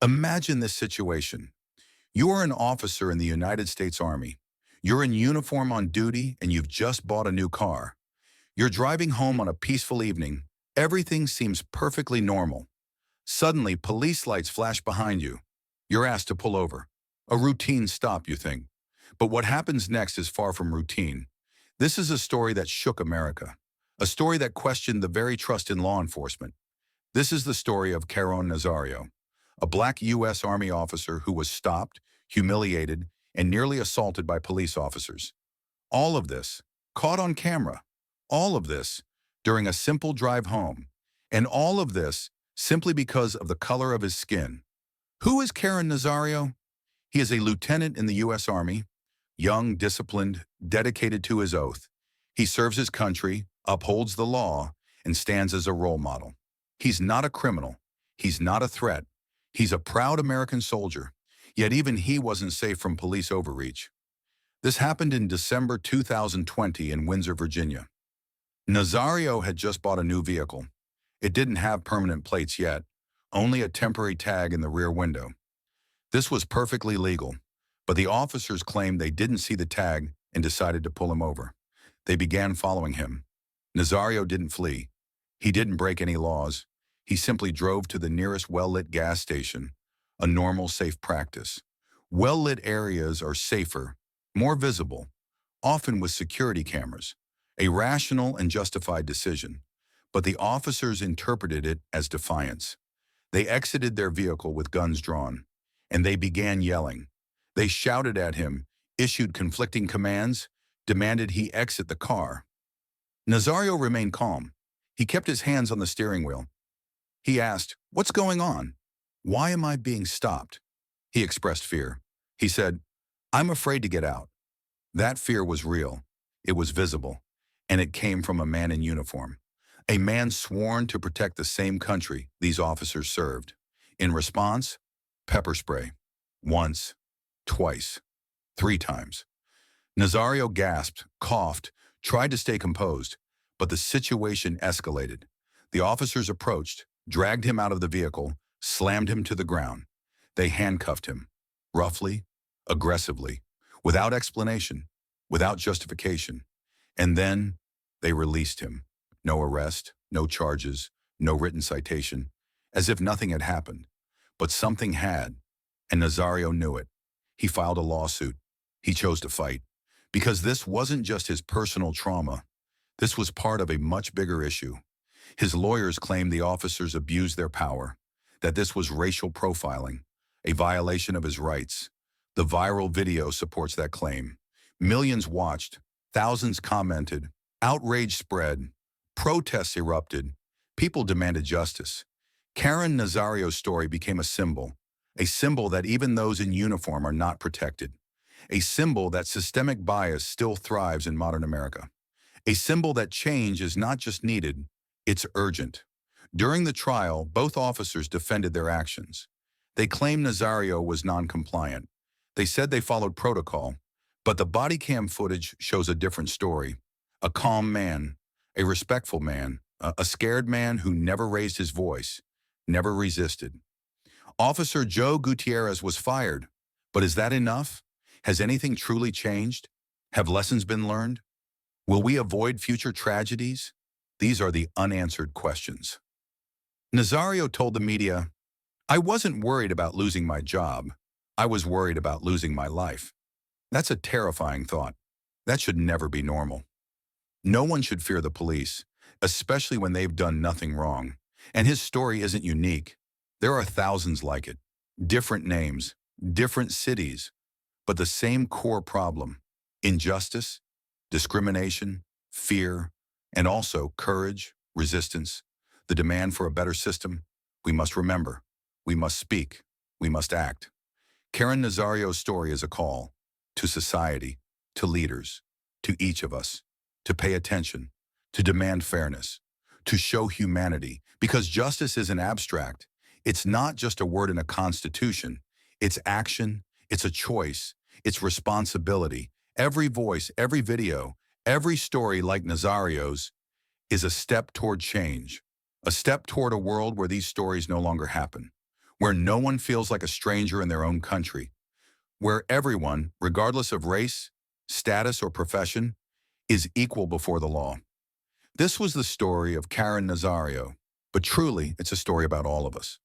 Imagine this situation. You are an officer in the United States Army. You're in uniform on duty and you've just bought a new car. You're driving home on a peaceful evening. Everything seems perfectly normal. Suddenly, police lights flash behind you. You're asked to pull over. A routine stop, you think. But what happens next is far from routine. This is a story that shook America. A story that questioned the very trust in law enforcement. This is the story of Caron Nazario, a Black U.S. Army officer who was stopped, humiliated, and nearly assaulted by police officers. All of this, caught on camera. All of this, during a simple drive home. And all of this, simply because of the color of his skin. Who is Caron Nazario? He is a lieutenant in the U.S. Army, young, disciplined, dedicated to his oath. He serves his country, upholds the law, and stands as a role model. He's not a criminal. He's not a threat. He's a proud American soldier. Yet even he wasn't safe from police overreach. This happened in December 2020 in Windsor, Virginia. Nazario had just bought a new vehicle. It didn't have permanent plates yet, only a temporary tag in the rear window. This was perfectly legal, but the officers claimed they didn't see the tag and decided to pull him over. They began following him. Nazario didn't flee. He didn't break any laws. He simply drove to the nearest well-lit gas station, a normal, safe practice. Well-lit areas are safer, more visible, often with security cameras, a rational and justified decision. But the officers interpreted it as defiance. They exited their vehicle with guns drawn, and they began yelling. They shouted at him, issued conflicting commands, demanded he exit the car. Nazario remained calm. He kept his hands on the steering wheel. He asked, "What's going on? Why am I being stopped?" He expressed fear. He said, "I'm afraid to get out." That fear was real. It was visible. And it came from a man in uniform. A man sworn to protect the same country these officers served. In response, pepper spray. Once, twice, 3 times. Nazario gasped, coughed, tried to stay composed, but the situation escalated. The officers approached, dragged him out of the vehicle, slammed him to the ground. They handcuffed him, roughly, aggressively, without explanation, without justification. And then they released him. No arrest, no charges, no written citation, as if nothing had happened. But something had, and Nazario knew it. He filed a lawsuit. He chose to fight. Because this wasn't just his personal trauma. This was part of a much bigger issue. His lawyers claimed the officers abused their power, that this was racial profiling, a violation of his rights. The viral video supports that claim. Millions watched, thousands commented, outrage spread, protests erupted, people demanded justice. Caron Nazario's story became a symbol that even those in uniform are not protected, a symbol that systemic bias still thrives in modern America, a symbol that change is not just needed, it's urgent. During the trial, both officers defended their actions. They claimed Nazario was non-compliant. They said they followed protocol, but the body cam footage shows a different story. A calm man, a respectful man, a scared man who never raised his voice, never resisted. Officer Joe Gutierrez was fired, but is that enough? Has anything truly changed? Have lessons been learned? Will we avoid future tragedies? These are the unanswered questions. Nazario told the media, "I wasn't worried about losing my job. I was worried about losing my life." That's a terrifying thought. That should never be normal. No one should fear the police, especially when they've done nothing wrong. And his story isn't unique. There are thousands like it. Different names, different cities, but the same core problem: injustice, discrimination, fear, and also courage, resistance, the demand for a better system. We must remember, we must speak, we must act. Caron Nazario's story is a call to society, to leaders, to each of us, to pay attention, to demand fairness, to show humanity, because justice isn't abstract. It's not just a word in a constitution. It's action, it's a choice, it's responsibility. Every voice, every video, every story like Nazario's is a step toward change, a step toward a world where these stories no longer happen, where no one feels like a stranger in their own country, where everyone, regardless of race, status, or profession, is equal before the law. This was the story of Caron Nazario, but truly, it's a story about all of us.